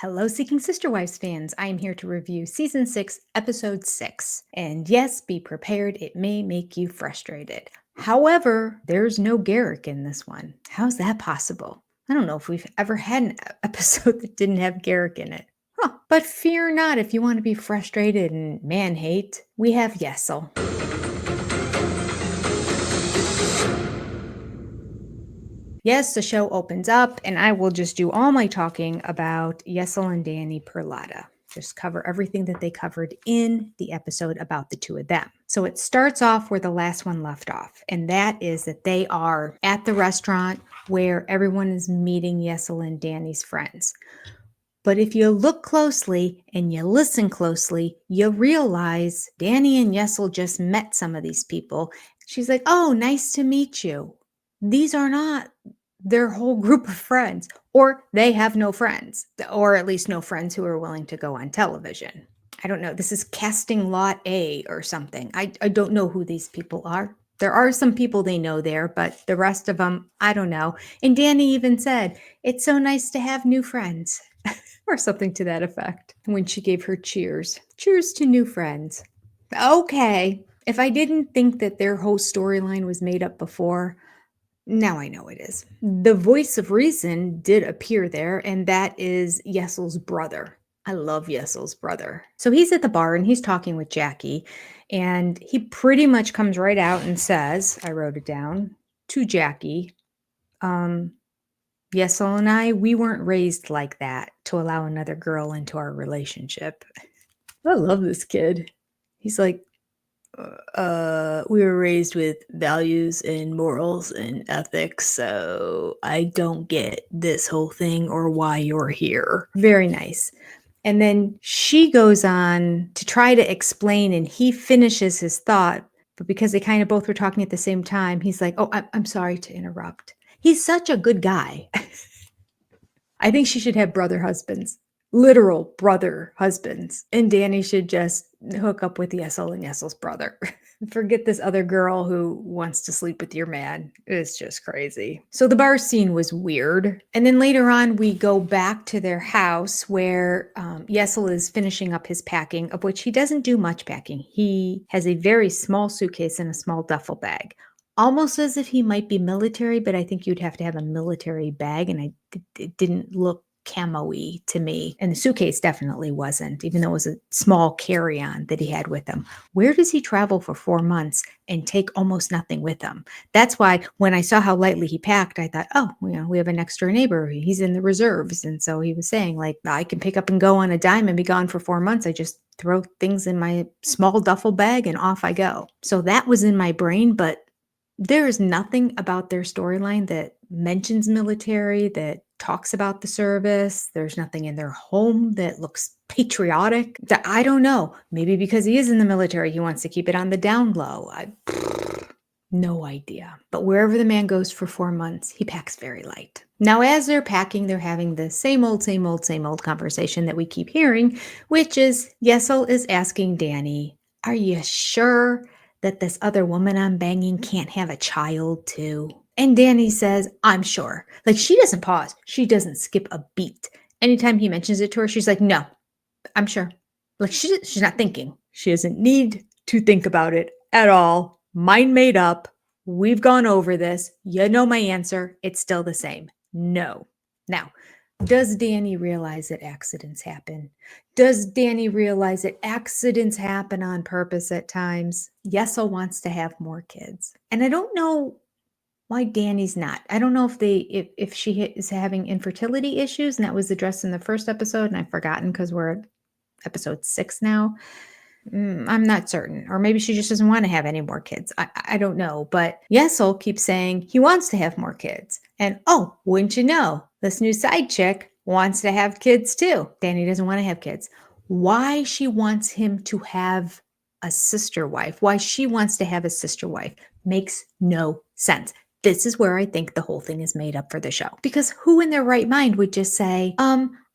Hello, Seeking Sister Wives fans. I am here to review Season 6, Episode 6. And yes, be prepared, it may make you frustrated. However, there's no Garrick in this one. How's that possible? I don't know if we've ever had an episode that didn't have Garrick in it. Huh. But fear not if you want to be frustrated and man hate. We have Yesel. Yes, the show opens up, and I will just do all my talking about Yesel and Danny Perlata. Just cover everything that they covered in the episode about the two of them. So it starts off where the last one left off, and that is that they are at the restaurant where everyone is meeting Yesel and Danny's friends. But if you look closely and you listen closely, you realize Danny and Yesel just met some of these people. She's like, "Oh, nice to meet you." These are not their whole group of friends, or they have no friends, or at least no friends who are willing to go on television. I don't know. This is casting lot A or something. I don't know who these people are. There are some people they know there, but the rest of them, I don't know. And Danny even said, "It's so nice to have new friends," or something to that effect when she gave her cheers. Cheers to new friends. Okay. If I didn't think that their whole storyline was made up before, now I know it is. The voice of reason did appear there, and that is Yesel's brother. I love Yesel's brother. So he's at the bar and he's talking with Jackie, and he pretty much comes right out and says, I wrote it down, to Jackie, Yesel and I, we weren't raised like that to allow another girl into our relationship. I love this kid. He's like, we were raised with values and morals and ethics, so I don't get this whole thing or why you're here. Very nice. And then she goes on to try to explain, and he finishes his thought, but because they kind of both were talking at the same time, he's like, "Oh, I'm sorry to interrupt." He's such a good guy. I think she should have brother husbands, literal brother husbands. And Danny should just hook up with Yesel and Yesel's brother. Forget this other girl who wants to sleep with your man. It's just crazy. So the bar scene was weird. And then later on, we go back to their house where Yesel is finishing up his packing, of which he doesn't do much packing. He has a very small suitcase and a small duffel bag. Almost as if he might be military, but I think you'd have to have a military bag, and it didn't look camo-y to me. And the suitcase definitely wasn't, even though it was a small carry-on that he had with him. Where does he travel for 4 months and take almost nothing with him? That's why when I saw how lightly he packed, I thought, oh, we have a next door neighbor. He's in the reserves. And so he was saying, like, I can pick up and go on a dime and be gone for 4 months. I just throw things in my small duffel bag and off I go. So that was in my brain, but there is nothing about their storyline that mentions military, that talks about the service. There's nothing in their home that looks patriotic. I don't know. Maybe because he is in the military, he wants to keep it on the down low. No idea. But wherever the man goes for 4 months, he packs very light. Now, as they're packing, they're having the same old conversation that we keep hearing, which is Yesel is asking Danny, "Are you sure that this other woman I'm banging can't have a child too?" And Danny says, "I'm sure." Like, she doesn't pause. She doesn't skip a beat. Anytime he mentions it to her, she's like, "No, I'm sure." Like, she's not thinking. She doesn't need to think about it at all. Mind made up. We've gone over this. You know my answer. It's still the same. No. Now, does Danny realize that accidents happen? Does Danny realize that accidents happen on purpose at times? Yesel wants to have more kids. And I don't know why Danny's not. I don't know if she is having infertility issues, and that was addressed in the first episode, and I've forgotten because we're at episode 6 now. I'm not certain. Or maybe she just doesn't want to have any more kids. I don't know. But Yesel keeps saying he wants to have more kids. And oh, wouldn't you know, this new side chick wants to have kids too. Danny doesn't want to have kids. Why she wants him to have a sister wife, why she wants to have a sister wife, makes no sense. This is where I think the whole thing is made up for the show. Because who in their right mind would just say,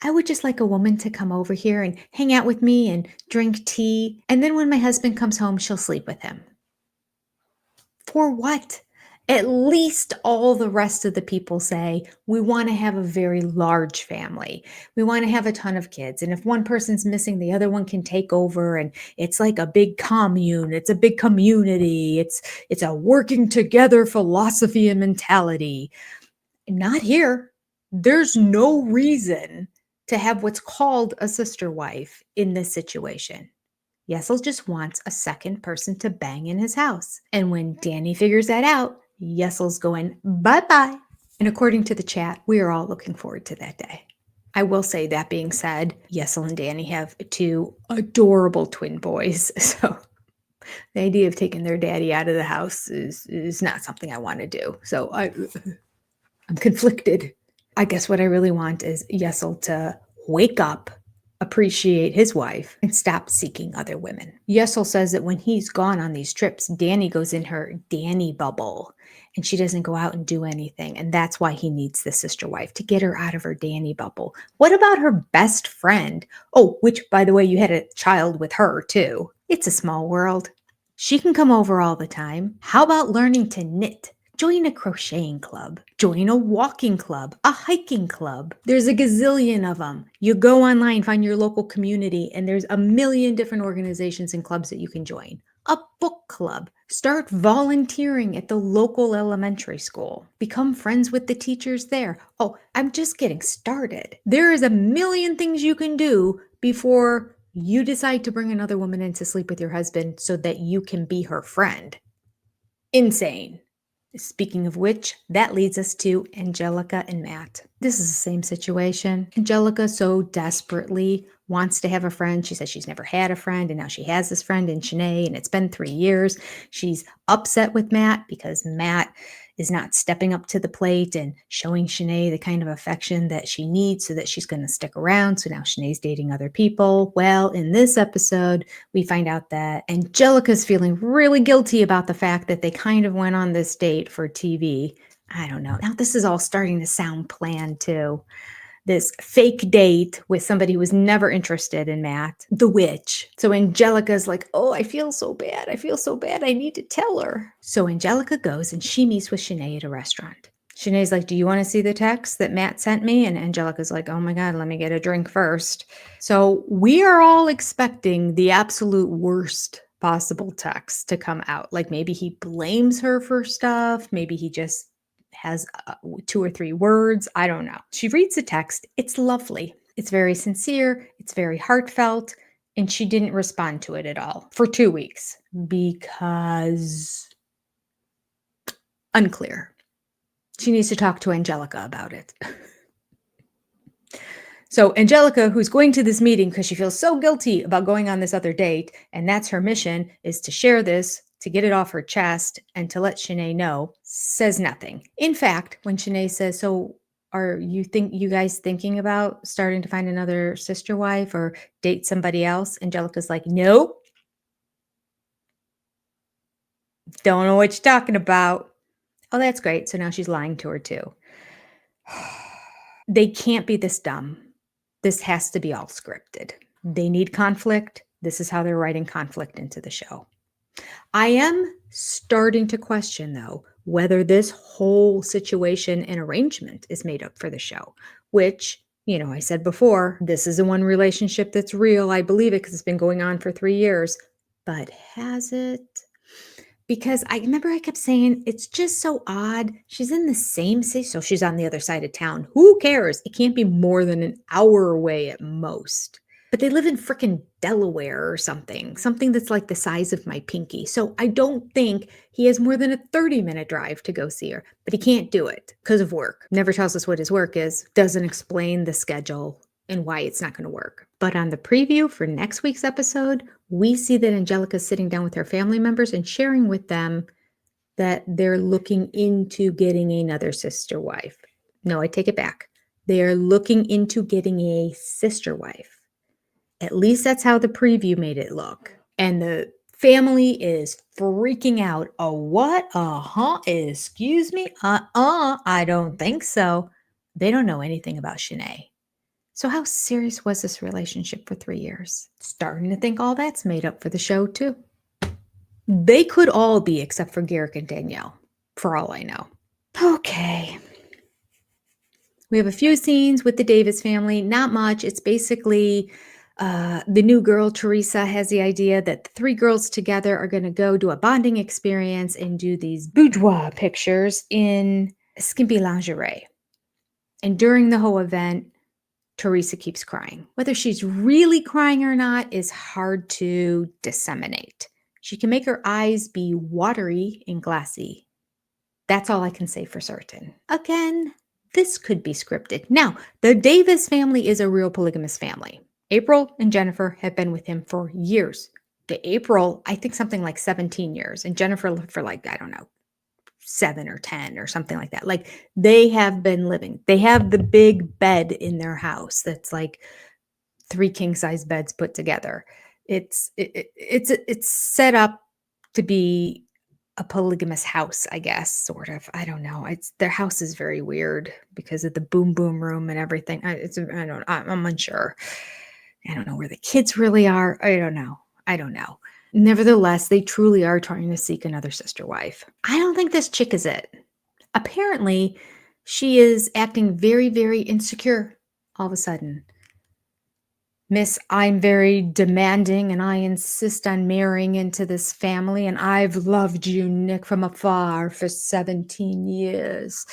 I would just like a woman to come over here and hang out with me and drink tea. And then when my husband comes home, she'll sleep with him. For what? At least all the rest of the people say, we want to have a very large family. We want to have a ton of kids. And if one person's missing, the other one can take over. And it's like a big commune. It's a big community. It's a working together philosophy and mentality. Not here. There's no reason to have what's called a sister wife in this situation. Yesel just wants a second person to bang in his house. And when Danny figures that out, Yesel's going bye-bye. And according to the chat, we are all looking forward to that day. I will say, that being said, Yesel and Danny have two adorable twin boys. So the idea of taking their daddy out of the house is not something I want to do. So I'm conflicted. I guess what I really want is Yesel to wake up, appreciate his wife, and stop seeking other women. Yesel says that when he's gone on these trips, Danny goes in her Danny bubble and she doesn't go out and do anything. And that's why he needs the sister wife, to get her out of her Danny bubble. What about her best friend? Oh, which, by the way, you had a child with her too. It's a small world. She can come over all the time. How about learning to knit? Join a crocheting club, join a walking club, a hiking club. There's a gazillion of them. You go online, find your local community, and there's a million different organizations and clubs that you can join. A book club. Start volunteering at the local elementary school. Become friends with the teachers there. Oh, I'm just getting started. There is a million things you can do before you decide to bring another woman in to sleep with your husband so that you can be her friend. Insane. Speaking of which, that leads us to Angelica and Matt. This is the same situation. Angelica so desperately wants to have a friend. She says she's never had a friend, and now she has this friend in Shanae, and it's been 3 years. She's upset with Matt because Matt is not stepping up to the plate and showing Shanae the kind of affection that she needs so that she's going to stick around. So now Shanae's dating other people. Well, in this episode, we find out that Angelica's feeling really guilty about the fact that they kind of went on this date for TV. I don't know. Now this is all starting to sound planned too. This fake date with somebody who was never interested in Matt, the witch. So Angelica's like, oh, I feel so bad. I feel so bad. I need to tell her. So Angelica goes and she meets with Shanae at a restaurant. Shanae's like, do you want to see the text that Matt sent me? And Angelica's like, oh my God, let me get a drink first. So we are all expecting the absolute worst possible text to come out. Like maybe he blames her for stuff. Maybe he just has 2 or 3 words. I don't know. She reads the text. It's lovely. It's very sincere. It's very heartfelt. And she didn't respond to it at all for 2 weeks because unclear. She needs to talk to Angelica about it. So Angelica, who's going to this meeting because she feels so guilty about going on this other date, and that's her mission, is to share this, to get it off her chest, and to let Shanae know, says nothing. In fact, when Shanae says, so are you guys thinking about starting to find another sister wife or date somebody else? Angelica's like, nope. Don't know what you're talking about. Oh, that's great. So now she's lying to her too. They can't be this dumb. This has to be all scripted. They need conflict. This is how they're writing conflict into the show. I am starting to question, though, whether this whole situation and arrangement is made up for the show, which, I said before, this is the one relationship that's real. I believe it because it's been going on for 3 years. But has it? Because I remember I kept saying, it's just so odd. She's in the same city, so she's on the other side of town. Who cares? It can't be more than an hour away at most. But they live in frickin' Delaware or something that's like the size of my pinky. So I don't think he has more than a 30-minute drive to go see her. But he can't do it because of work. Never tells us what his work is. Doesn't explain the schedule and why it's not going to work. But on the preview for next week's episode, we see that Angelica's sitting down with her family members and sharing with them that they're looking into getting another sister wife. No, I take it back. They are looking into getting a sister wife. At least that's how the preview made it look. And the family is freaking out. A what? Excuse me? I don't think so. They don't know anything about Shanae. So how serious was this relationship for 3 years? Starting to think all that's made up for the show too. They could all be, except for Garrick and Danielle. for all I know. Okay. We have a few scenes with the Davis family, not much. It's basically the new girl, Teresa, has the idea that the three girls together are going to go do a bonding experience and do these boudoir pictures in skimpy lingerie. And during the whole event, Teresa keeps crying. Whether she's really crying or not is hard to disseminate. She can make her eyes be watery and glassy. That's all I can say for certain. Again, this could be scripted. Now, the Davis family is a real polygamous family. April and Jennifer have been with him for years. The April, I think something like 17 years, and Jennifer for like, I don't know, 7 or 10 or something like that. Like they have been living. They have the big bed in their house that's like 3 king size beds put together. It's set up to be a polygamous house, I guess, sort of. I don't know. It's their house is very weird because of the boom boom room and everything. I'm unsure. I don't know where the kids really are. I don't know. Nevertheless, they truly are trying to seek another sister wife. I don't think this chick is it. Apparently, she is acting very, very insecure all of a sudden. Miss, I'm very demanding and I insist on marrying into this family, and I've loved you, Nick, from afar for 17 years.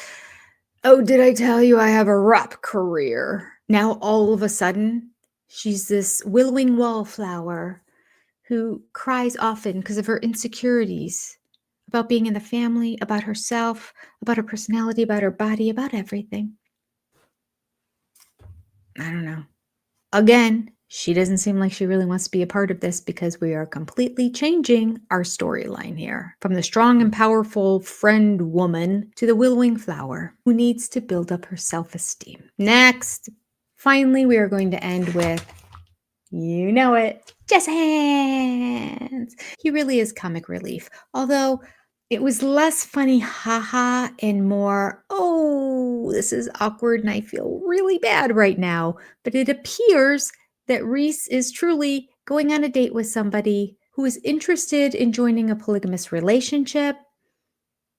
Oh, did I tell you I have a rap career? Now, all of a sudden, she's this willowing wallflower who cries often because of her insecurities about being in the family, about herself, about her personality, about her body, about everything. I don't know. Again, she doesn't seem like she really wants to be a part of this because we are completely changing our storyline here. From the strong and powerful friend woman to the willowing flower who needs to build up her self-esteem. Next, finally, we are going to end with, you know it, Jess Hands. He really is comic relief, although it was less funny haha and more, oh, this is awkward and I feel really bad right now. But it appears that Reese is truly going on a date with somebody who is interested in joining a polygamous relationship,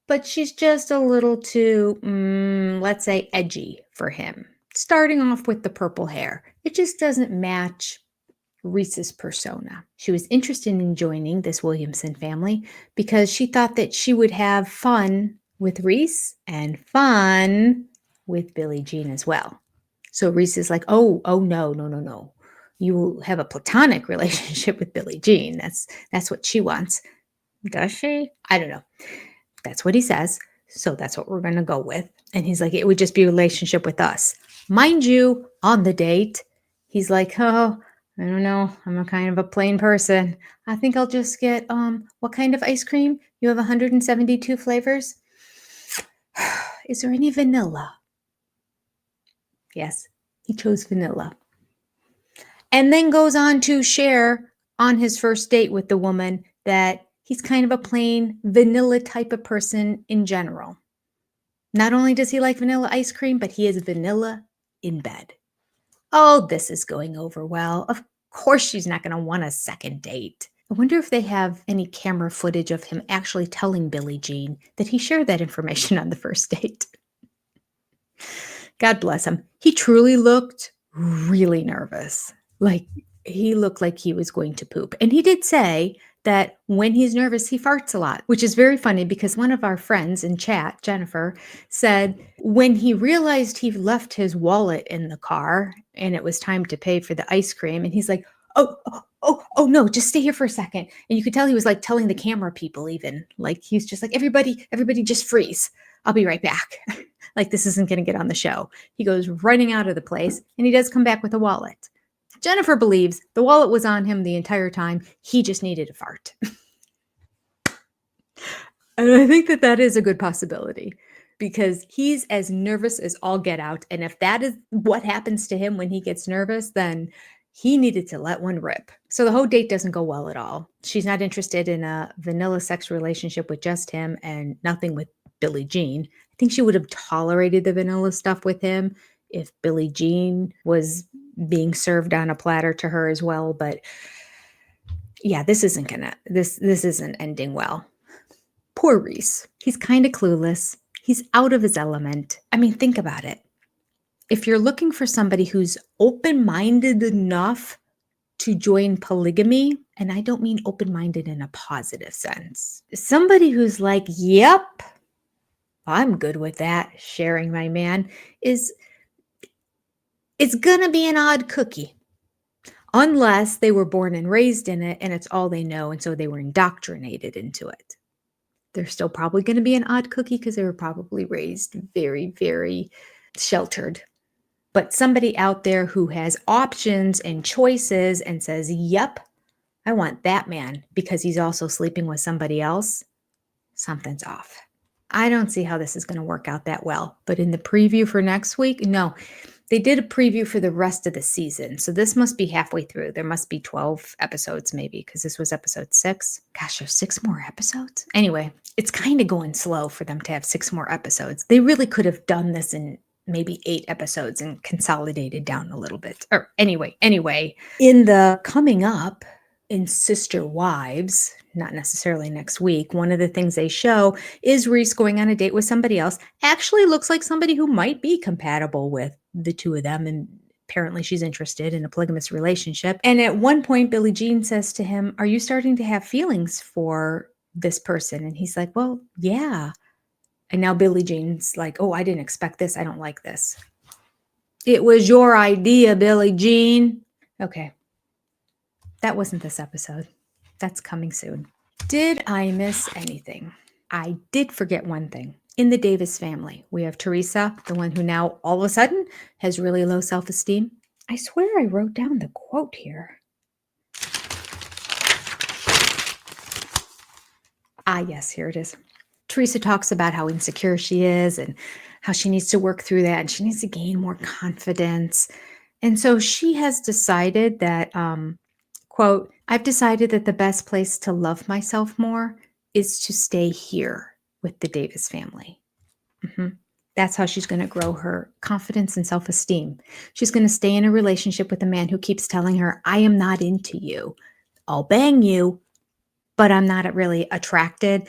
but she's just a little too, let's say, edgy for him. Starting off with the purple hair, it just doesn't match Reese's persona. She was interested in joining this Williamson family because she thought that she would have fun with Reese and fun with Billie Jean as well. So Reese is like, oh, no. You will have a platonic relationship with Billie Jean. That's what she wants. Does she? I don't know. That's what he says. So that's what we're going to go with. And he's like, it would just be a relationship with us. Mind you, on the date, he's like, oh, I don't know. I'm a kind of a plain person. I think I'll just get, what kind of ice cream? You have 172 flavors? Is there any vanilla? Yes, he chose vanilla. And then goes on to share on his first date with the woman that he's kind of a plain vanilla type of person in general. Not only does he like vanilla ice cream, but he is vanilla in bed. Oh, this is going over well. Of course she's not going to want a second date. I wonder if they have any camera footage of him actually telling Billie Jean that he shared that information on the first date. God bless him. He truly looked really nervous. Like he looked like he was going to poop. And he did say that when he's nervous, he farts a lot, which is very funny because one of our friends in chat, Jennifer, said when he realized he left his wallet in the car and it was time to pay for the ice cream, and he's like, oh no, just stay here for a second. And you could tell he was like telling the camera people even, like he's just like, everybody just freeze. I'll be right back. Like this isn't going to get on the show. He goes running out of the place and he does come back with a wallet. Jennifer believes the wallet was on him the entire time. He just needed a fart. And I think that is a good possibility because he's as nervous as all get out. And if that is what happens to him when he gets nervous, then he needed to let one rip. So the whole date doesn't go well at all. She's not interested in a vanilla sex relationship with just him and nothing with Billie Jean. I think she would have tolerated the vanilla stuff with him if Billie Jean was being served on a platter to her as well. But yeah, this isn't ending well. Poor Reese. He's kind of clueless. He's out of his element. I mean, think about it. If you're looking for somebody who's open-minded enough to join polygamy, and I don't mean open-minded in a positive sense, somebody who's like, yep, I'm good with that, sharing my man, it's gonna be an odd cookie. Unless they were born and raised in it and it's all they know, and so they were indoctrinated into it. They're still probably gonna be an odd cookie because they were probably raised very, very sheltered. But somebody out there who has options and choices and says, "Yep, I want that man because he's also sleeping with somebody else," something's off. I don't see how this is gonna work out that well. But in the preview for next week, no, they did a preview for the rest of the season. So this must be halfway through. There must be 12 episodes maybe because this was episode 6. Gosh, there's 6 more episodes? Anyway, it's kind of going slow for them to have 6 more episodes. They really could have done this in maybe 8 episodes and consolidated down a little bit. Or anyway, in the coming up in Sister Wives, not necessarily next week, one of the things they show is Reese going on a date with somebody else. Actually looks like somebody who might be compatible with the two of them, and apparently she's interested in a polygamous relationship. And at one point, Billie Jean says to him, "Are you starting to have feelings for this person?" And he's like, "Well, yeah." And now Billie Jean's like, "Oh, I didn't expect this. I don't like this." It was your idea, Billie Jean. Okay. That wasn't this episode. That's coming soon. Did I miss anything? I did forget one thing. In the Davis family, we have Teresa, the one who now all of a sudden has really low self-esteem. I swear I wrote down the quote here. Yes, here it is. Teresa talks about how insecure she is and how she needs to work through that and she needs to gain more confidence. And so she has decided that, quote, "I've decided that the best place to love myself more is to stay here with the Davis family." That's how she's going to grow her confidence and self-esteem. She's going to stay in a relationship with a man who keeps telling her, "I am not into you. I'll bang you, but I'm not really attracted,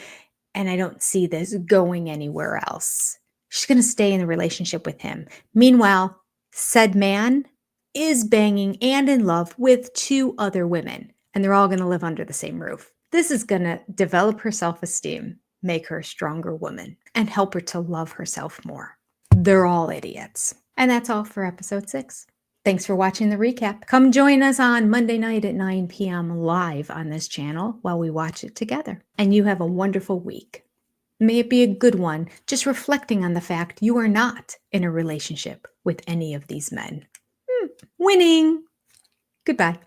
and I don't see this going anywhere else." She's going to stay in a relationship with him. Meanwhile, said man is banging and in love with 2 other women, and they're all going to live under the same roof. This is going to develop her self-esteem, make her a stronger woman, and help her to love herself more. They're all idiots. And that's all for episode 6. Thanks for watching the recap. Come join us on Monday night at 9 p.m. live on this channel while we watch it together. And you have a wonderful week. May it be a good one, just reflecting on the fact you are not in a relationship with any of these men. Winning! Goodbye.